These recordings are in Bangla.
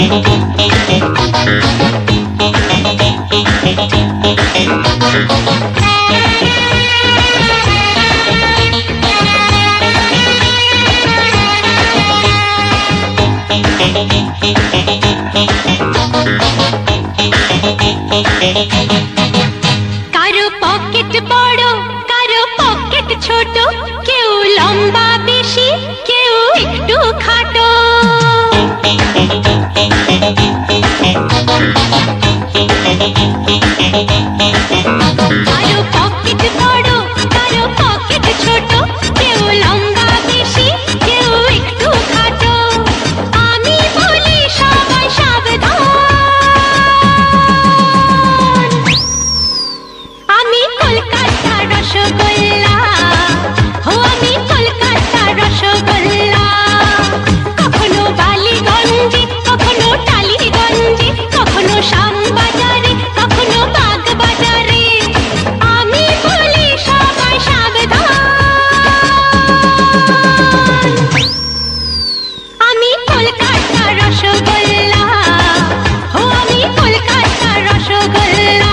কারো পকেট বড়, কারো পকেট ছোট, কেউ লম্বা বেশি, কেউ একটু খাটো। কারো পকেট বড়, কারো পকেট ছোট, কেউ লম্বা বেশি, কেউ একটু খাটো। আমি বলি সবাই সাবধান, আমি কলকাতা রসগোল্লা, ও আমি কলকাতা রসগোল্লা। কখনো বালিগঞ্জে, কখনো টালিগঞ্জে, কখনো শ্যামবাজারে, কখনো বাগবাজারে। আমি বলি সবাই সাবধান, আমি কলকাতা রসগোল্লা, ও আমি কলকাতা রসগোল্লা।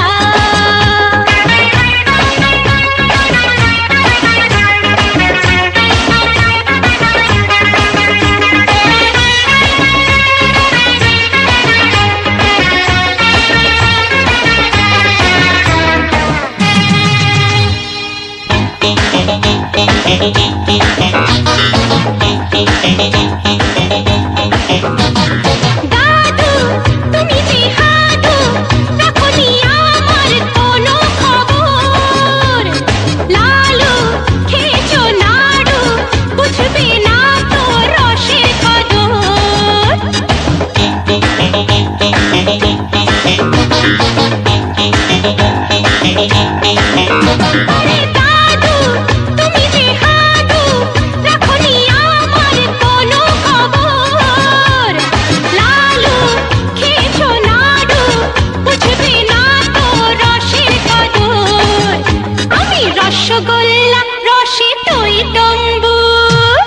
দাদু তুমি যে হাদু, রাখোনি আমার কোনো খবর। লালু খেয়েছো নাড়ু, বুঝবে না তো রসের কদর। আরে দাদু তুমি যে হাদু, রাখোনি আমার কোনো খবর। লালু খেয়েছো নাড়ু, বুঝবে না তো রসের কদর। আমি রসগোল্লা, রসে টই টম্বুর।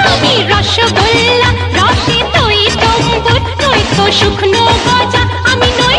আমি রসগোল্লা, রসে টই টম্বুর। নই তো শুকনো গজা, আমি নই